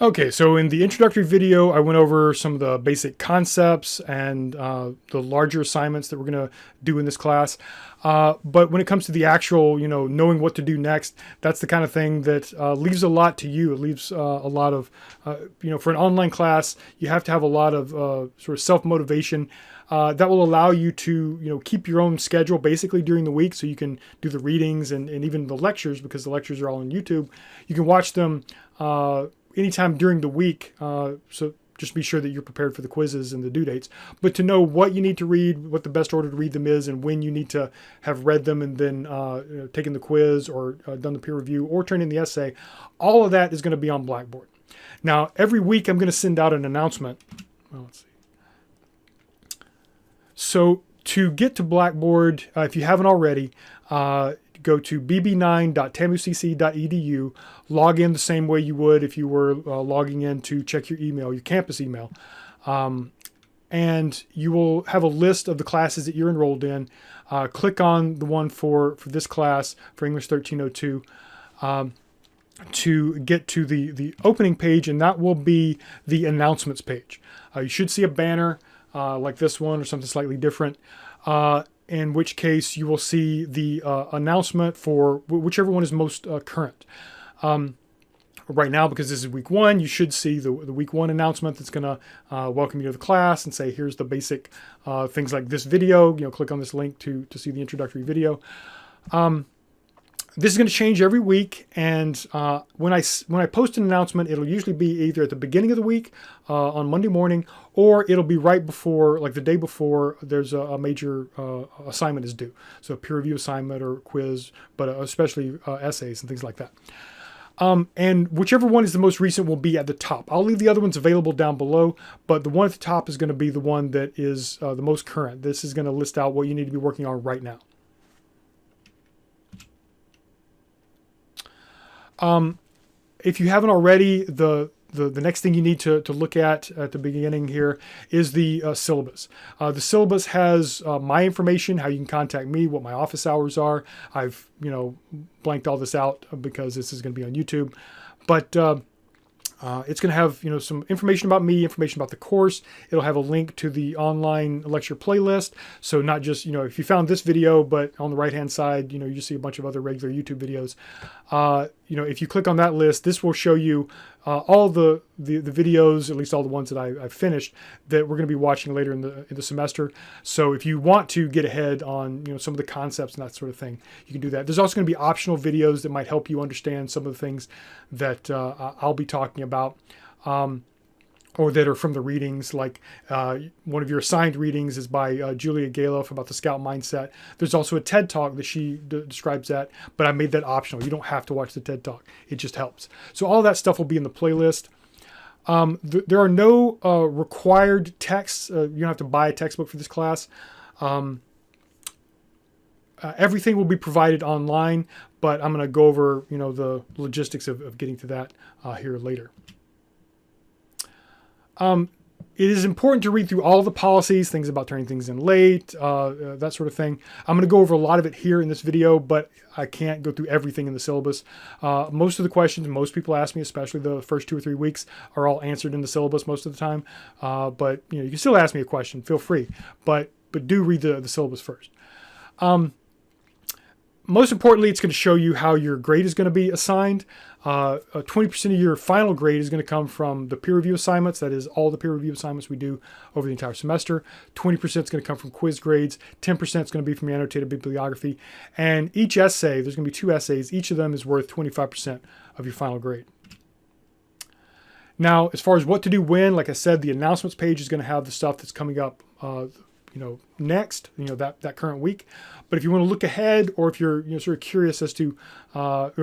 Okay, so in the introductory video, I went over some of the basic concepts and the larger assignments that we're going to do in this class. But when it comes to the actual, knowing what to do next, that's the kind of thing that leaves a lot to you. It leaves a lot of, for an online class, you have to have a lot of sort of self-motivation. That will allow you to, keep your own schedule basically during the week, so you can do the readings and even the lectures, because the lectures are all on YouTube. You can watch them anytime during the week, so just be sure that you're prepared for the quizzes and the due dates. But to know what you need to read, what the best order to read them is, and when you need to have read them and then taken the quiz or done the peer review or turned in the essay, all of that is going to be on Blackboard. Now, every week I'm going to send out an announcement. Well, let's see. So to get to Blackboard, if you haven't already, go to bb9.tamucc.edu, log in the same way you would if you were logging in to check your email, your campus email. And you will have a list of the classes that you're enrolled in. Click on the one for this class, for English 1302, to get to the opening page, and that will be the announcements page. You should see a banner like this one or something slightly different. In which case you will see the announcement for whichever one is most current. Right now, because this is week one, you should see the week one announcement that's going to welcome you to the class and say, here's the basic things like this video. Click on this link to see the introductory video. This is going to change every week, and when I post an announcement, it'll usually be either at the beginning of the week on Monday morning, or it'll be right before, like the day before there's a major assignment is due. So a peer review assignment or quiz, but especially essays and things like that. And whichever one is the most recent will be at the top. I'll leave the other ones available down below, but the one at the top is going to be the one that is the most current. This is going to list out what you need to be working on right now. If you haven't already, the next thing you need to look at the beginning here is the syllabus. The syllabus has my information, how you can contact me, what my office hours are. I've blanked all this out because this is going to be on YouTube, but it's going to have some information about me, information about the course. It'll have a link to the online lecture playlist. So not just if you found this video, but on the right hand side you just see a bunch of other regular YouTube videos. If you click on that list, this will show you all the videos, at least all the ones that I've finished, that we're going to be watching later in the semester. So if you want to get ahead on some of the concepts and that sort of thing, you can do that. There's also going to be optional videos that might help you understand some of the things that I'll be talking about. Or that are from the readings, like one of your assigned readings is by Julia Galoff about the Scout mindset. There's also a TED Talk that she describes that, but I made that optional. You don't have to watch the TED Talk. It just helps. So all that stuff will be in the playlist. There are no required texts. You don't have to buy a textbook for this class. Everything will be provided online, but I'm going to go over the logistics of getting to that here later. It is important to read through all the policies, things about turning things in late, that sort of thing. I'm going to go over a lot of it here in this video, but I can't go through everything in the syllabus. Most of the questions most people ask me, especially the first 2 or 3 weeks, are all answered in the syllabus most of the time. But you can still ask me a question, feel free, but do read the syllabus first. Most importantly, it's going to show you how your grade is going to be assigned. 20% of your final grade is going to come from the peer review assignments. That is all the peer review assignments we do over the entire semester. 20% is going to come from quiz grades. 10% is going to be from your annotated bibliography. And each essay, there's going to be 2 essays. Each of them is worth 25% of your final grade. Now, as far as what to do when, like I said, the announcements page is going to have the stuff that's coming up next, that current week. But if you want to look ahead, or if you're sort of curious as to, most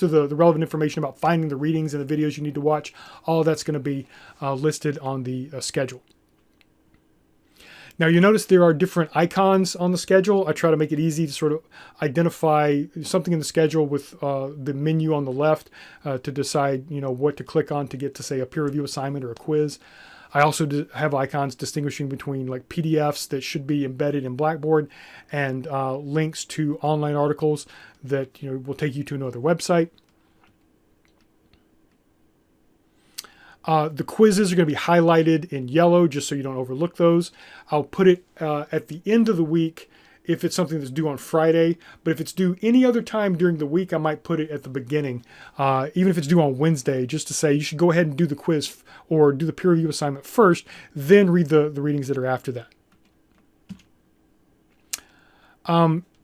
of the relevant information about finding the readings and the videos you need to watch, all of that's going to be listed on the schedule. Now you notice there are different icons on the schedule. I try to make it easy to sort of identify something in the schedule with the menu on the left to decide what to click on to get to, say, a peer review assignment or a quiz. I also have icons distinguishing between like PDFs that should be embedded in Blackboard and links to online articles that will take you to another website. The quizzes are going to be highlighted in yellow just so you don't overlook those. I'll put it at the end of the week if it's something that's due on Friday. But if it's due any other time during the week, I might put it at the beginning, even if it's due on Wednesday, just to say you should go ahead and do the quiz or do the peer review assignment first, then read the readings that are after that.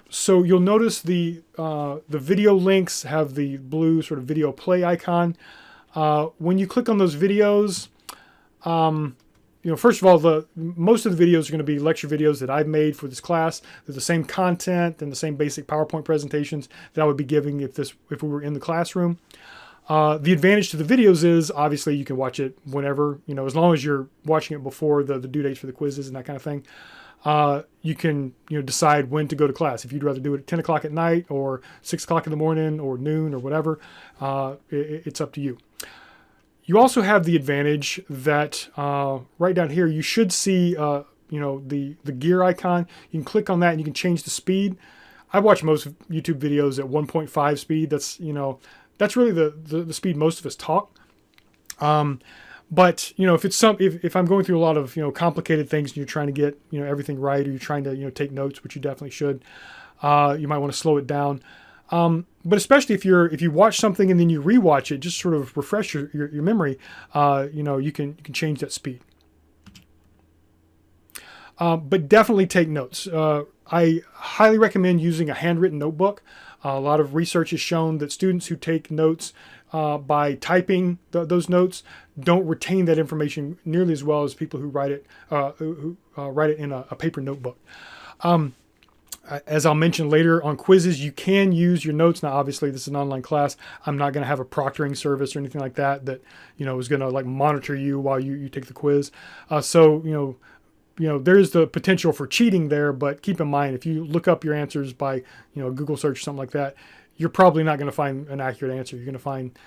So you'll notice the video links have the blue sort of video play icon. When you click on those videos, first of all, most of the videos are going to be lecture videos that I've made for this class. They're the same content and the same basic PowerPoint presentations that I would be giving if we were in the classroom. The advantage to the videos is obviously you can watch it whenever, as long as you're watching it before the due dates for the quizzes and that kind of thing. You can decide when to go to class. If you'd rather do it at 10 o'clock at night or 6 o'clock in the morning or noon or whatever, it's up to you. You also have the advantage that right down here you should see the gear icon. You can click on that and you can change the speed. I watch most YouTube videos at 1.5 speed. That's really the speed most of us talk. But if I'm going through a lot of complicated things and you're trying to get everything right, or you're trying to take notes, which you definitely should, you might want to slow it down. But especially if you watch something and then you rewatch it, just sort of refresh your memory, you can change that speed. But definitely take notes. I highly recommend using a handwritten notebook. A lot of research has shown that students who take notes by typing those notes don't retain that information nearly as well as people who write it in a paper notebook. As I'll mention later on quizzes, you can use your notes. Now, obviously, this is an online class. I'm not going to have a proctoring service or anything like that is going to monitor you while you take the quiz. So there's the potential for cheating there, but keep in mind, if you look up your answers by, Google search or something like that, you're probably not going to find an accurate answer. You're going to find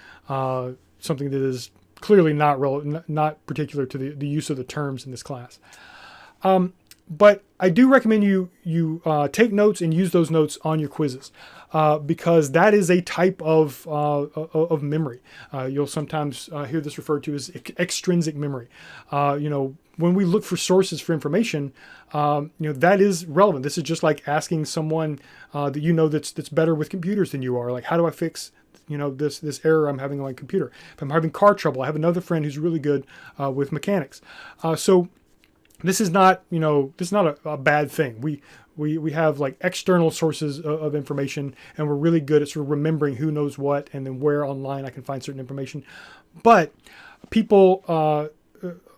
something that is clearly not relevant, not particular to the use of the terms in this class. But I do recommend you take notes and use those notes on your quizzes because that is a type of memory. You'll sometimes hear this referred to as extrinsic memory. When we look for sources for information, that is relevant. This is just like asking someone that's better with computers than you are. Like, how do I fix this error I'm having on my computer? If I'm having car trouble, I have another friend who's really good with mechanics. So this is not a bad thing. We have external sources of information, and we're really good at sort of remembering who knows what and then where online I can find certain information. But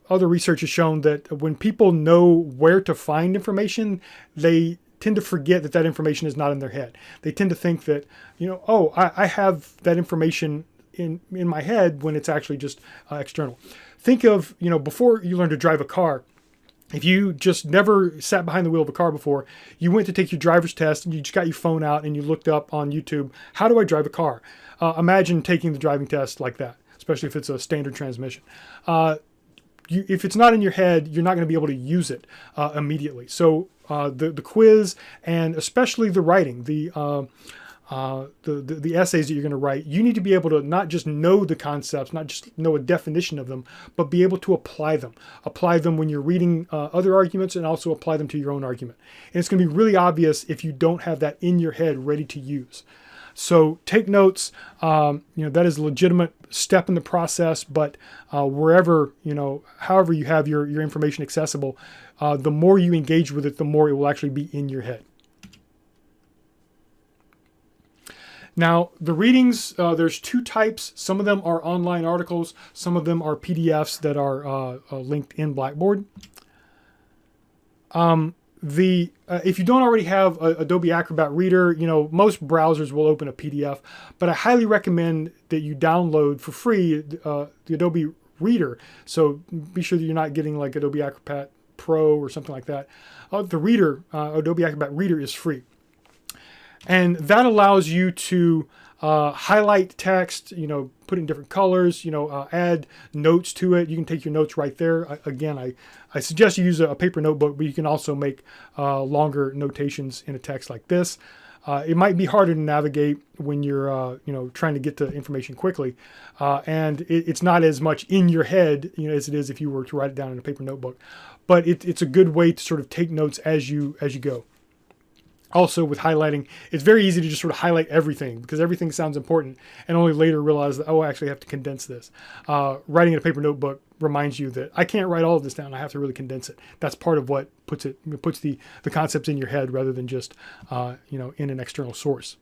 other research has shown that when people know where to find information, they tend to forget that information is not in their head. They tend to think that, I have that information in my head when it's actually just external. Think of, before you learn to drive a car, if you just never sat behind the wheel of a car before, you went to take your driver's test and you just got your phone out and you looked up on YouTube, how do I drive a car? Imagine taking the driving test like that, especially if it's a standard transmission. If it's not in your head, you're not going to be able to use it immediately. So the quiz and especially the writing, the essays that you're going to write, you need to be able to not just know the concepts, not just know a definition of them, but be able to apply them. Apply them when you're reading other arguments and also apply them to your own argument. And it's going to be really obvious if you don't have that in your head ready to use. So take notes. That is a legitimate step in the process, but however you have your information accessible, the more you engage with it, the more it will actually be in your head. Now, the readings, there's two types. Some of them are online articles. Some of them are PDFs that are linked in Blackboard. If you don't already have Adobe Acrobat Reader, most browsers will open a PDF, but I highly recommend that you download for free the Adobe Reader. So be sure that you're not getting like Adobe Acrobat Pro or something like that. The Reader, Adobe Acrobat Reader is free. And that allows you to highlight text, put it in different colors, add notes to it. You can take your notes right there. Again, I suggest you use a paper notebook, but you can also make longer notations in a text like this. It might be harder to navigate when you're trying to get to information quickly, and it's not as much in your head as it is if you were to write it down in a paper notebook. But it's a good way to sort of take notes as you go. Also, with highlighting, it's very easy to just sort of highlight everything because everything sounds important, and only later realize that, oh, I actually have to condense this. Writing in a paper notebook reminds you that I can't write all of this down. I have to really condense it. That's part of what puts the concepts in your head rather than just in an external source.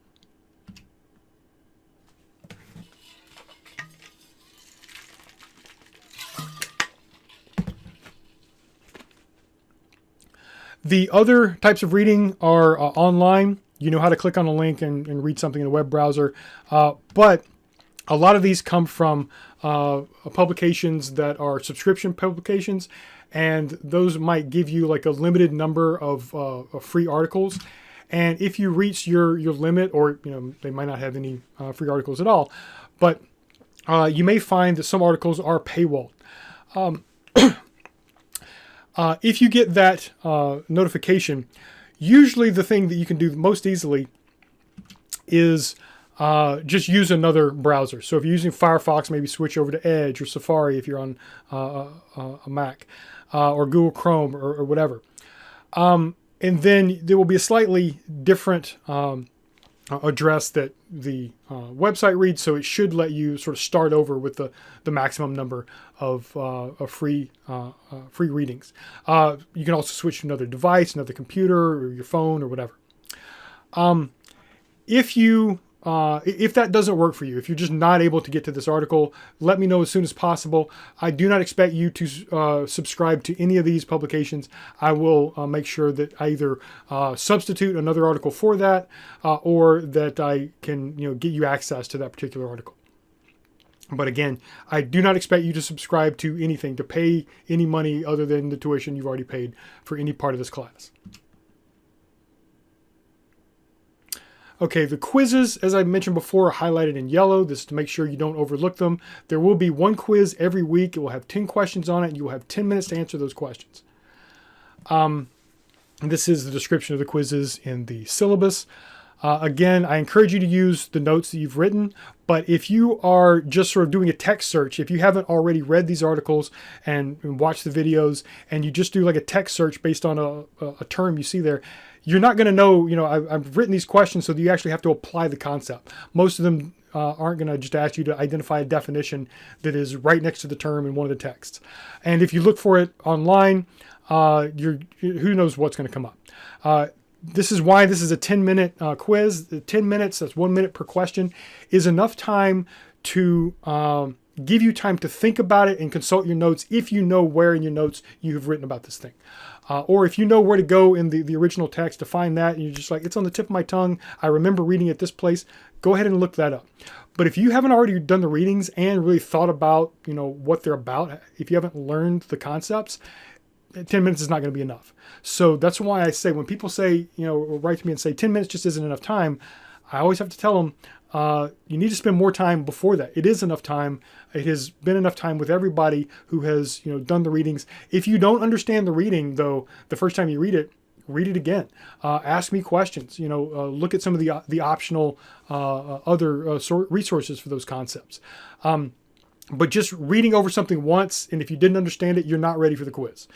The other types of reading are online. You know how to click on a link and read something in a web browser. But a lot of these come from publications that are subscription publications, and those might give you like a limited number of free articles. And if you reach your limit, or they might not have any free articles at all, but you may find that some articles are paywalled. If you get that notification, usually the thing that you can do most easily is just use another browser. So if you're using Firefox, maybe switch over to Edge or Safari if you're on a Mac, or Google Chrome or whatever. And then there will be a slightly different address that the website reads, so it should let you sort of start over with the maximum number of free readings. You can also switch to another device, another computer, or your phone, or whatever. If that doesn't work for you, if you're just not able to get to this article, let me know as soon as possible. I do not expect you to subscribe to any of these publications. I will make sure that I either substitute another article for that, or that I can get you access to that particular article. But again, I do not expect you to subscribe to anything, to pay any money other than the tuition you've already paid for any part of this class. Okay, the quizzes, as I mentioned before, are highlighted in yellow. This is to make sure you don't overlook them. There will be one quiz every week. It will have 10 questions on it, and you will have 10 minutes to answer those questions. This is the description of the quizzes in the syllabus. Again, I encourage you to use the notes that you've written, but if you are just sort of doing a text search, if you haven't already read these articles and watched the videos, and you just do like a text search based on a term you see there, you're not going to know, I've written these questions so that you actually have to apply the concept. Most of them aren't going to just ask you to identify a definition that is right next to the term in one of the texts. And if you look for it online, who knows what's going to come up. This is why this is a 10-minute quiz. The 10 minutes, that's 1 minute per question, is enough time to give you time to think about it and consult your notes if you know where in your notes you have written about this thing. Or if you know where to go in the original text to find that, and you're just like, it's on the tip of my tongue, I remember reading it this place, go ahead and look that up. But if you haven't already done the readings and really thought about, what they're about, if you haven't learned the concepts, 10 minutes is not going to be enough. So that's why I say, when people say, or write to me and say 10 minutes just isn't enough time, I always have to tell them, you need to spend more time before that. It is enough time. It has been enough time with everybody who has, done the readings. If you don't understand the reading, though, the first time you read it again. Ask me questions. Look at some of the optional other resources for those concepts. But just reading over something once, and if you didn't understand it, you're not ready for the quiz.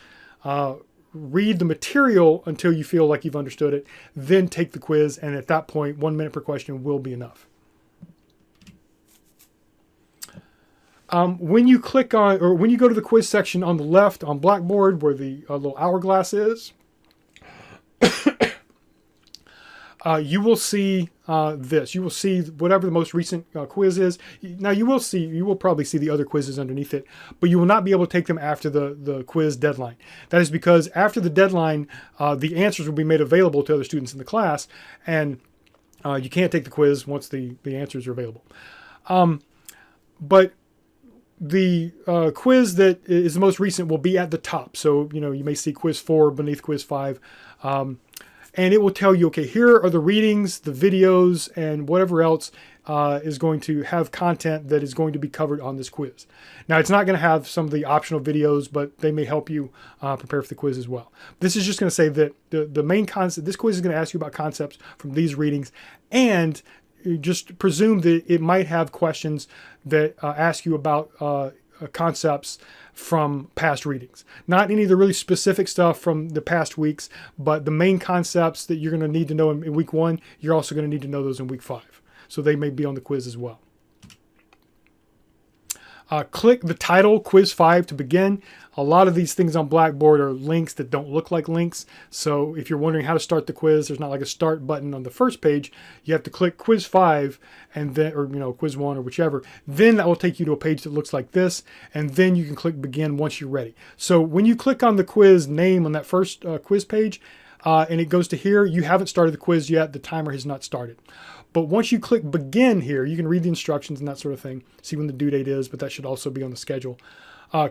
Read the material until you feel like you've understood it, then take the quiz, and at that point, 1 minute per question will be enough. When you click on, or when you go to the quiz section on the left on Blackboard, where the little hourglass is, you will see this. You will see whatever the most recent quiz is. Now you will probably see the other quizzes underneath it, but you will not be able to take them after the quiz deadline. That is because after the deadline, the answers will be made available to other students in the class, and you can't take the quiz once the answers are available. But the quiz that is the most recent will be at the top. So, you may see quiz 4 beneath quiz 5. and it will tell you, okay, here are the readings, the videos, and whatever else is going to have content that is going to be covered on this quiz. Now, it's not going to have some of the optional videos, but they may help you prepare for the quiz as well. This is just going to say that the main concept, this quiz is going to ask you about concepts from these readings, and you just presume that it might have questions that ask you about concepts from past readings. Not any of the really specific stuff from the past weeks, but the main concepts that you're going to need to know in week 1, you're also going to need to know those in week 5. So they may be on the quiz as well. Click the title, Quiz 5, to begin. A lot of these things on Blackboard are links that don't look like links. So if you're wondering how to start the quiz, there's not like a start button on the first page. You have to click Quiz 5 and then, or Quiz 1 or whichever. Then that will take you to a page that looks like this. And then you can click Begin once you're ready. So when you click on the quiz name on that first quiz page, and it goes to here, you haven't started the quiz yet. The timer has not started. But once you click Begin here, you can read the instructions and that sort of thing, see when the due date is, but that should also be on the schedule.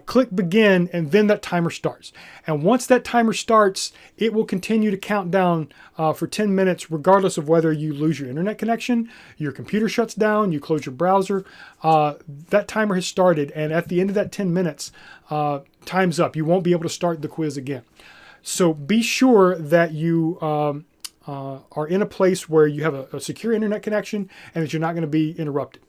Click Begin, and then that timer starts. And once that timer starts, it will continue to count down for 10 minutes, regardless of whether you lose your internet connection, your computer shuts down, you close your browser. That timer has started, and at the end of that 10 minutes, time's up. You won't be able to start the quiz again. So be sure that you are in a place where you have a secure internet connection and that you're not going to be interrupted.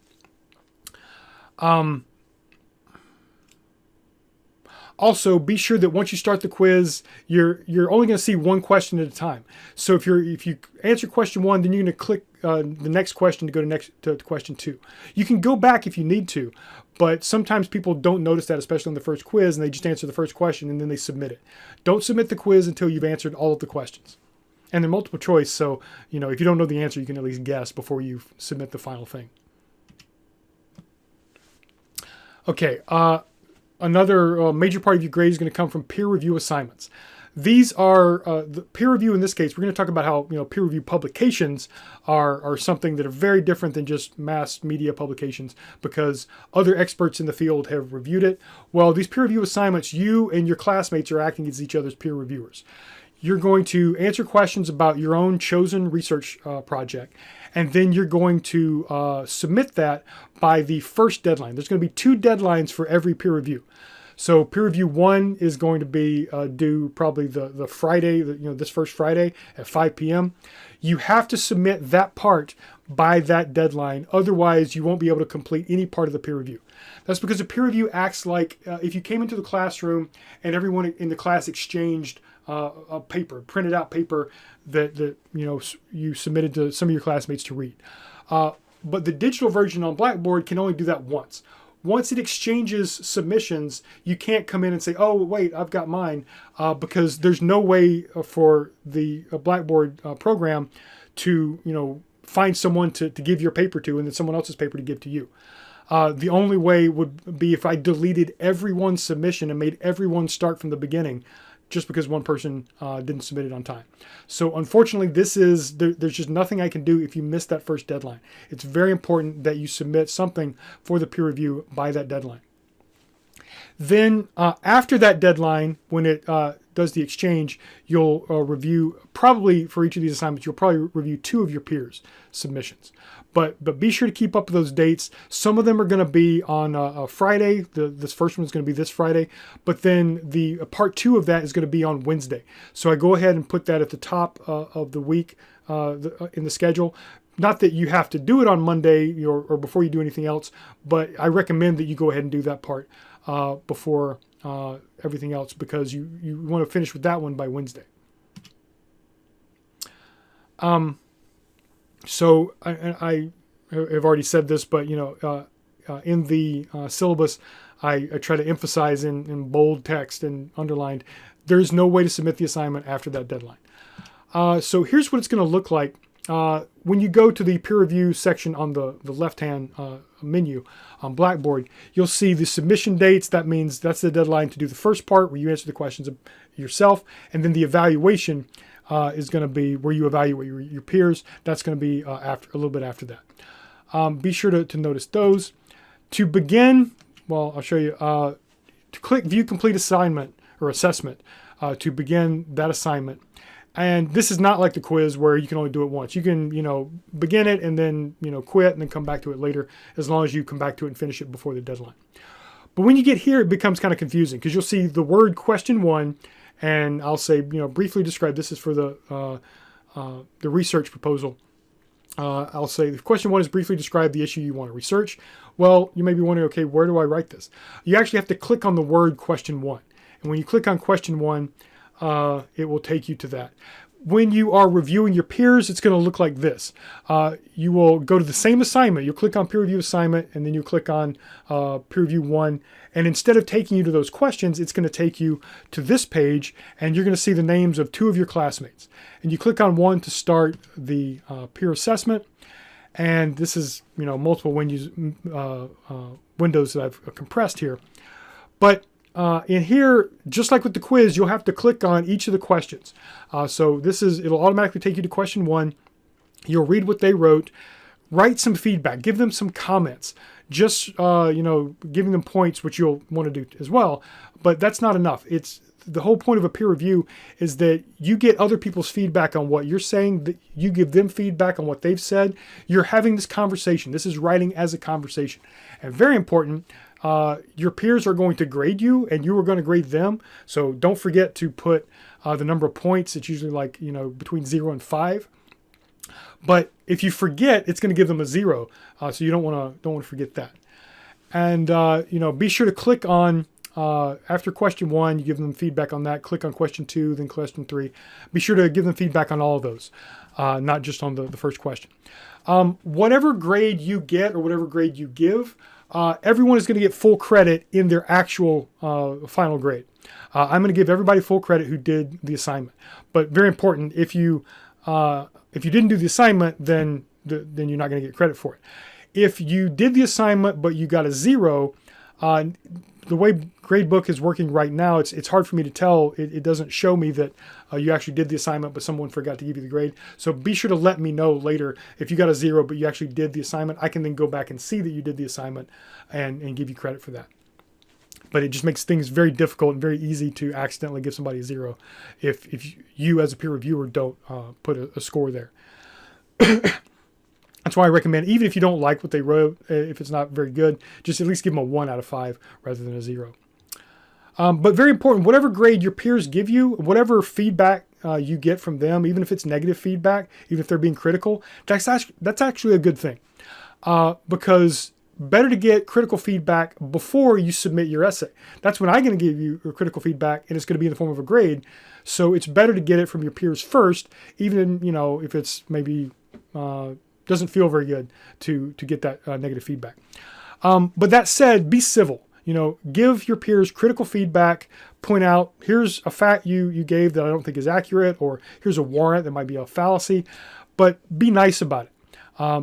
Also, be sure that once you start the quiz, you're only going to see one question at a time. So if you answer question 1, then you're going to click the next question to go to question 2. You can go back if you need to, but sometimes people don't notice that, especially on the first quiz, and they just answer the first question and then they submit it. Don't submit the quiz until you've answered all of the questions. And they're multiple choice, so if you don't know the answer, you can at least guess before you submit the final thing. Okay, another major part of your grade is going to come from peer review assignments. These are the peer review. In this case, we're going to talk about how peer review publications are something that are very different than just mass media publications, because other experts in the field have reviewed it. Well, these peer review assignments, you and your classmates are acting as each other's peer reviewers. You're going to answer questions about your own chosen research project, and then you're going to submit that by the first deadline. There's going to be 2 deadlines for every peer review. So peer review 1 is going to be due probably the Friday, this first Friday at 5 p.m. You have to submit that part by that deadline. Otherwise, you won't be able to complete any part of the peer review. That's because a peer review acts like if you came into the classroom and everyone in the class exchanged a paper, printed out paper that you submitted to some of your classmates to read. But the digital version on Blackboard can only do that once. Once it exchanges submissions, you can't come in and say, oh, wait, I've got mine, because there's no way for the Blackboard program to find someone to give your paper to and then someone else's paper to give to you. The only way would be if I deleted everyone's submission and made everyone start from the beginning, just because one person didn't submit it on time. So unfortunately, there's just nothing I can do if you miss that first deadline. It's very important that you submit something for the peer review by that deadline. Then after that deadline, when it does the exchange, you'll review, probably for each of these assignments, you'll probably review 2 of your peers' submissions. But be sure to keep up with those dates. Some of them are going to be on a Friday. This first one is going to be this Friday. But then the part 2 of that is going to be on Wednesday. So I go ahead and put that at the top of the week in the schedule. Not that you have to do it on Monday or before you do anything else, but I recommend that you go ahead and do that part before everything else, because you want to finish with that one by Wednesday. So I have already said this, but in the syllabus, I try to emphasize in bold text and underlined, there's no way to submit the assignment after that deadline. So here's what it's going to look like. When you go to the peer review section on the left-hand menu on Blackboard, you'll see the submission dates. That means that's the deadline to do the first part where you answer the questions yourself, and then the evaluation is going to be where you evaluate your peers. That's going to be a little bit after that. Be sure to notice those. To begin, well, I'll show you. To click View Complete Assignment or Assessment to begin that assignment. And this is not like the quiz where you can only do it once. You can, begin it and then, quit and then come back to it later, as long as you come back to it and finish it before the deadline. But when you get here, it becomes kind of confusing because you'll see the word question 1, and I'll say, briefly describe. This is for the research proposal. I'll say the question 1 is briefly describe the issue you want to research. Well, you may be wondering, okay, where do I write this? You actually have to click on the word question 1. And when you click on question 1, it will take you to that. When you are reviewing your peers, it's going to look like this. You will go to the same assignment. You'll click on peer review assignment, and then you click on peer review 1. And instead of taking you to those questions, it's going to take you to this page, and you're going to see the names of 2 of your classmates. And you click on 1 to start the peer assessment. And this is, multiple windows that I've compressed here. But in here, just like with the quiz, you'll have to click on each of the questions. So it'll automatically take you to question 1. You'll read what they wrote, write some feedback, give them some comments, just, giving them points, which you'll want to do as well. But that's not enough. It's the whole point of a peer review is that you get other people's feedback on what you're saying, that you give them feedback on what they've said. You're having this conversation. This is writing as a conversation. And very important, your peers are going to grade you and you are going to grade them. So don't forget to put the number of points. It's usually like, between 0 and 5. But if you forget, it's going to give them a 0. So you don't want to forget that. And, be sure to click on, after question 1, you give them feedback on that. Click on question 2, then question 3. Be sure to give them feedback on all of those, not just on the first question. Whatever grade you get or whatever grade you give, everyone is going to get full credit in their actual final grade. I'm going to give everybody full credit who did the assignment. But very important, if you didn't do the assignment, then you're not going to get credit for it. If you did the assignment but you got a 0, the way Gradebook is working right now, it's hard for me to tell. It doesn't show me that you actually did the assignment, but someone forgot to give you the grade. So be sure to let me know later if you got a 0, but you actually did the assignment. I can then go back and see that you did the assignment and give you credit for that. But it just makes things very difficult and very easy to accidentally give somebody a 0 if you as a peer reviewer don't put a score there. That's why I recommend, even if you don't like what they wrote, if it's not very good, just at least give them a 1 out of 5 rather than a 0. But very important, whatever grade your peers give you, whatever feedback you get from them, even if it's negative feedback, even if they're being critical, that's actually a good thing. Because better to get critical feedback before you submit your essay. That's when I'm going to give you your critical feedback, and it's going to be in the form of a grade. So it's better to get it from your peers first, even if it's maybe doesn't feel very good to get that negative feedback. But that said, be civil. Give your peers critical feedback. Point out, here's a fact you gave that I don't think is accurate, or here's a warrant that might be a fallacy. But be nice about it.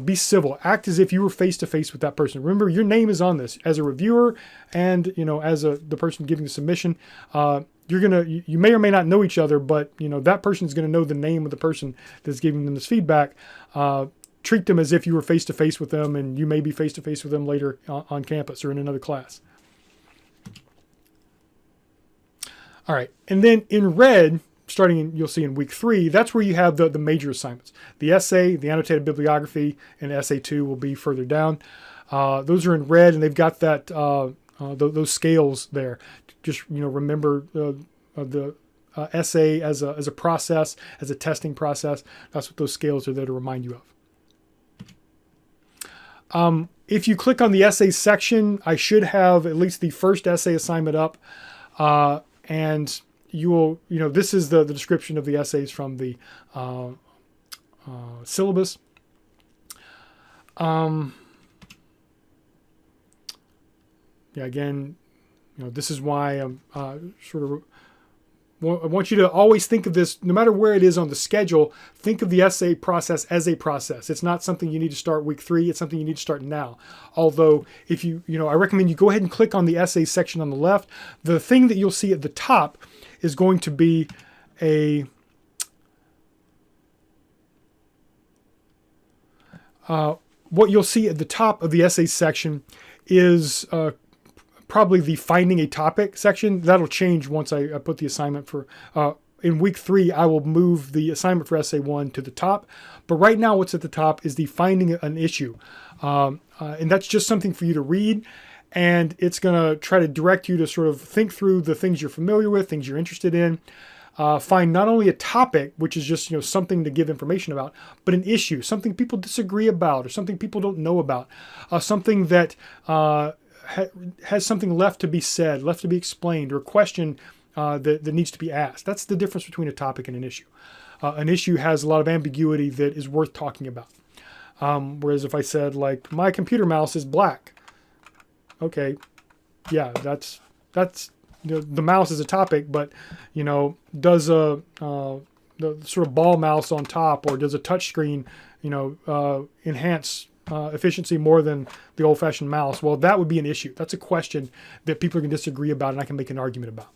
Be civil. Act as if you were face to face with that person. Remember, your name is on this as a reviewer, and as the person giving the submission. You may or may not know each other, but that person is going to know the name of the person that's giving them this feedback. Treat them as if you were face to face with them, and you may be face to face with them later on campus or in another class. All right, and then in red, you'll see in week 3, that's where you have the major assignments. The essay, the annotated bibliography, and essay 2 will be further down. Those are in red, and they've got that those scales there. Just remember the essay as a process, as a testing process. That's what those scales are there to remind you of. If you click on the essay section, I should have at least the first essay assignment up. And you will, this is the description of the essays from the syllabus. Again, this is why I'm I want you to always think of this, no matter where it is on the schedule, think of the essay process as a process. It's not something you need to start week 3. It's something you need to start now. Although, if I recommend you go ahead and click on the essay section on the left. The thing that you'll see at the top is going to be what you'll see at the top of the essay section is probably the finding a topic section. That'll change once I put the assignment for in week 3, I will move the assignment for essay 1 to the top. But right now, what's at the top is the finding an issue. And that's just something for you to read. And it's going to try to direct you to sort of think through the things you're familiar with, things you're interested in. Find not only a topic, which is just something to give information about, but an issue, something people disagree about, or something people don't know about, something that has something left to be said, left to be explained, or a question that needs to be asked. That's the difference between a topic and an issue. An issue has a lot of ambiguity that is worth talking about. Whereas if I said, like, my computer mouse is black, okay, yeah, that's the mouse is a topic, but does the sort of ball mouse on top, or does a touch screen enhance efficiency more than the old-fashioned mouse? Well, that would be an issue. That's a question that people can disagree about, and I can make an argument about.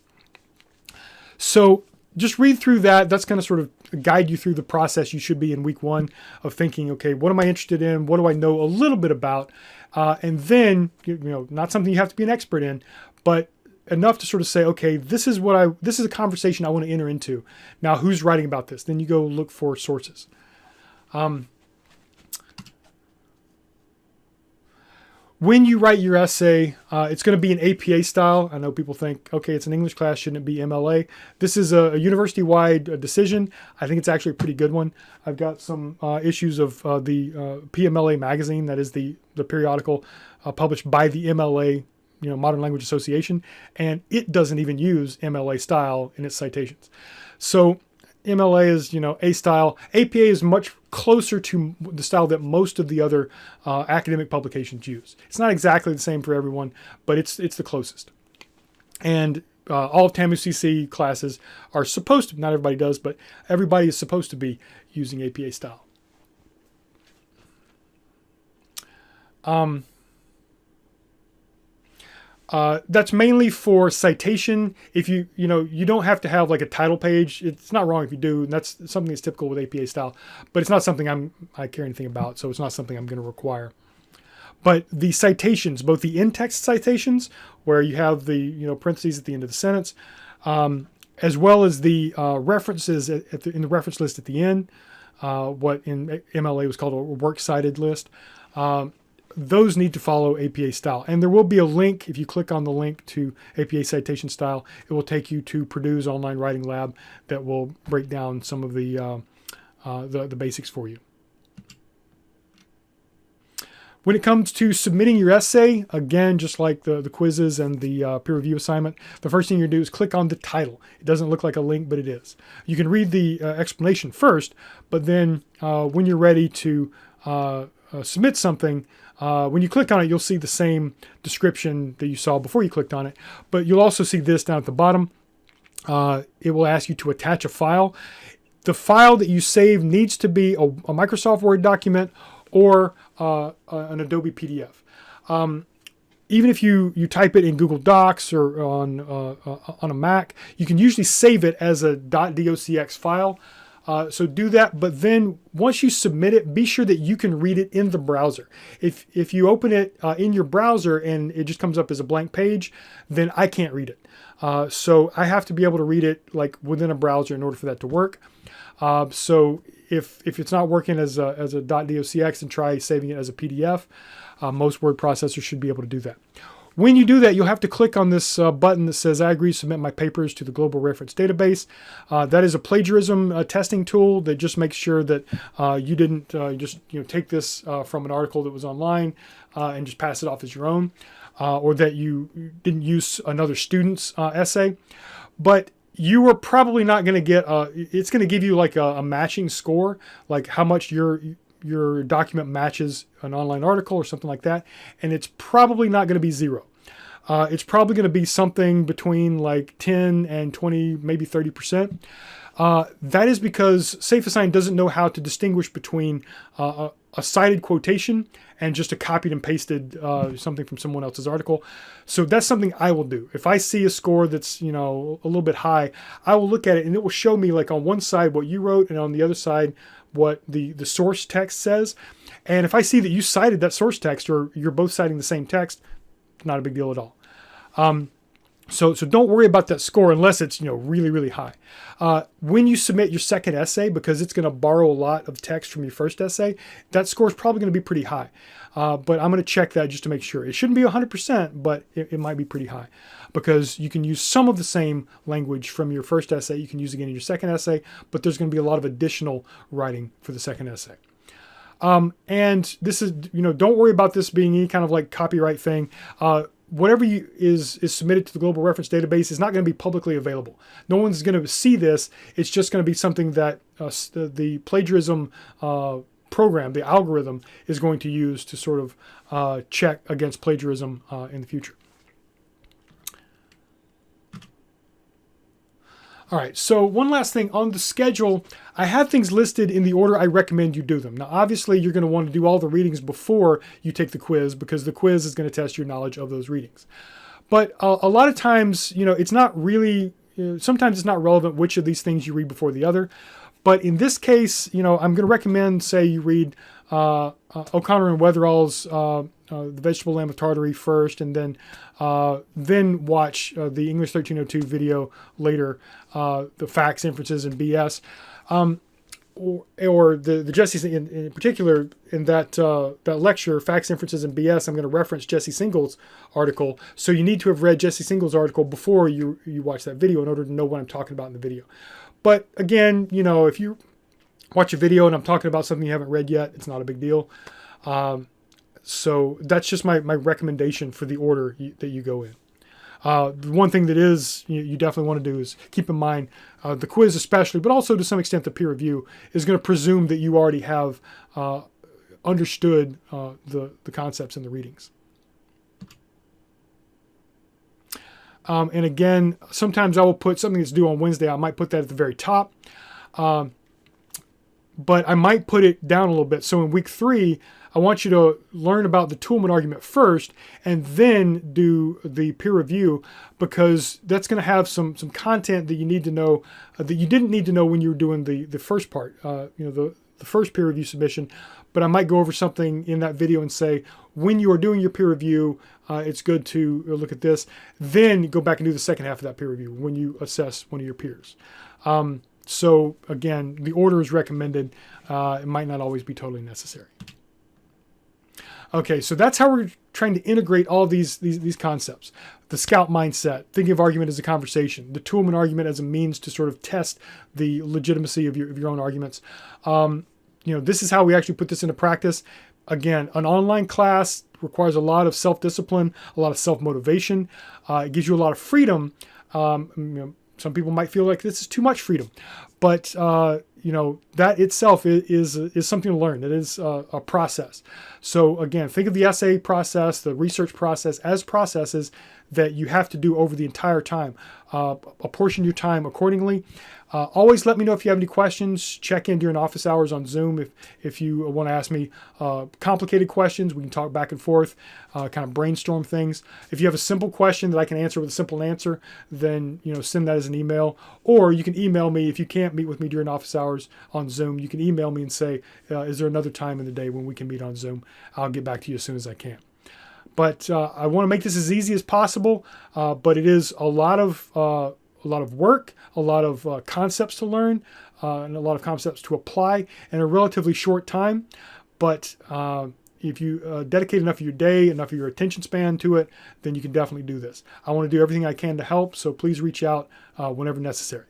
So just read through that. That's going to sort of guide you through the process you should be in week 1 of thinking, okay, what am I interested in? What do I know a little bit about? And then, not something you have to be an expert in, but enough to sort of say, okay, this is a conversation I want to enter into. Now, who's writing about this? Then you go look for sources. When you write your essay, it's going to be an APA style. I know people think, okay, it's an English class, shouldn't it be MLA? This is a university-wide decision. I think it's actually a pretty good one. I've got some issues of the PMLA magazine, that is the periodical published by the MLA, Modern Language Association, and it doesn't even use MLA style in its citations. So MLA is, A style. APA is much closer to the style that most of the other academic publications use. It's not exactly the same for everyone, but it's the closest. And all of TAMU CC classes are supposed to, not everybody does, but everybody is supposed to be using APA style. That's mainly for citation. If you don't have to have like a title page. It's not wrong if you do. And that's something that's typical with APA style, but it's not something I care anything about. So it's not something I'm going to require. But the citations, both the in-text citations, where you have the parentheses at the end of the sentence, as well as the references in the reference list at the end, what in MLA was called a works cited list. Those need to follow APA style. And there will be a link. If you click on the link to APA citation style, it will take you to Purdue's online writing lab that will break down some of the basics for you. When it comes to submitting your essay, again, just like the quizzes and the peer review assignment, the first thing you do is click on the title. It doesn't look like a link, but it is. You can read the explanation first, but then when you're ready to submit something, when you click on it, you'll see the same description that you saw before you clicked on it, but you'll also see this down at the bottom. It will ask you to attach a file. The file that you save needs to be a Microsoft Word document or an Adobe PDF. Even if you type it in Google Docs or on a Mac, you can usually save it as a .docx file. So do that, but then once you submit it, be sure that you can read it in the browser. If you open it in your browser and it just comes up as a blank page, then I can't read it. So I have to be able to read it like within a browser in order for that to work. So if it's not working as a .docx, then try saving it as a PDF. Most word processors should be able to do that. When you do that, you'll have to click on this button that says, I agree to submit my papers to the Global Reference Database. That is a plagiarism testing tool that just makes sure that you didn't just take this from an article that was online and just pass it off as your own, or that you didn't use another student's essay. But you are probably not going to get, it's going to give you like a matching score, like how much your document matches an online article or something like that. And it's probably not going to be 0. It's probably going to be something between like 10 and 20, maybe 30%. That is because SafeAssign doesn't know how to distinguish between a cited quotation and just a copied and pasted something from someone else's article. So that's something I will do. If I see a score that's a little bit high, I will look at it and it will show me like on one side what you wrote and on the other side what the source text says. And if I see that you cited that source text or you're both citing the same text, not a big deal at all. So don't worry about that score unless it's really, really high. When you submit your second essay, because it's going to borrow a lot of text from your first essay, that score is probably going to be pretty high. But I'm going to check that just to make sure. It shouldn't be 100%, but it might be pretty high, because you can use some of the same language from your first essay. You can use again in your second essay, but there's going to be a lot of additional writing for the second essay. And this is, don't worry about this being any kind of like copyright thing. Whatever is submitted to the Global Reference Database is not going to be publicly available. No one's going to see this. It's just going to be something that the plagiarism program, the algorithm, is going to use to sort of check against plagiarism in the future. All right, so one last thing on the schedule, I have things listed in the order I recommend you do them. Now, obviously, you're going to want to do all the readings before you take the quiz, because the quiz is going to test your knowledge of those readings. But a lot of times, it's not really, sometimes it's not relevant which of these things you read before the other. But in this case, I'm going to recommend, say, you read O'Connor and Weatherall's The Vegetable Lamb of Tartary first, and then watch the English 1302 video later, the facts, inferences, and BS. Or the Jesse, in particular, in that lecture, Facts, Inferences, and BS, I'm going to reference Jesse Singal's article. So you need to have read Jesse Singal's article before you watch that video in order to know what I'm talking about in the video. But again, if you watch a video and I'm talking about something you haven't read yet, it's not a big deal. So that's just my recommendation for the order that you go in. The one thing that is you definitely want to do is keep in mind the quiz especially, but also to some extent the peer review is going to presume that you already have understood the concepts in the readings. And again, sometimes I will put something that's due on Wednesday. I might put that at the very top. But I might put it down a little bit. So in week 3, I want you to learn about the Toolman argument first and then do the peer review, because that's going to have some content that you need to know that you didn't need to know when you were doing the first part, the first peer review submission. But I might go over something in that video and say, when you are doing your peer review, it's good to look at this. Then go back and do the second half of that peer review when you assess one of your peers. So again, the order is recommended. It might not always be totally necessary. Okay, so that's how we're trying to integrate all these concepts. The scout mindset, thinking of argument as a conversation, the Toolman argument as a means to sort of test the legitimacy of your own arguments. This is how we actually put this into practice. Again, an online class requires a lot of self-discipline, a lot of self-motivation. It gives you a lot of freedom. Some people might feel like this is too much freedom, but that itself is something to learn. It is a process. So again, think of the essay process, the research process as processes that you have to do over the entire time. Apportion your time accordingly. Always let me know if you have any questions. Check in during office hours on Zoom if you want to ask me complicated questions. We can talk back and forth, kind of brainstorm things. If you have a simple question that I can answer with a simple answer, then send that as an email. Or you can email me if you can't meet with me during office hours on Zoom. You can email me and say, is there another time in the day when we can meet on Zoom? I'll get back to you as soon as I can. But I want to make this as easy as possible. But it is a lot of work, a lot of concepts to learn, and a lot of concepts to apply in a relatively short time. But if you dedicate enough of your day, enough of your attention span to it, then you can definitely do this. I want to do everything I can to help, so please reach out whenever necessary.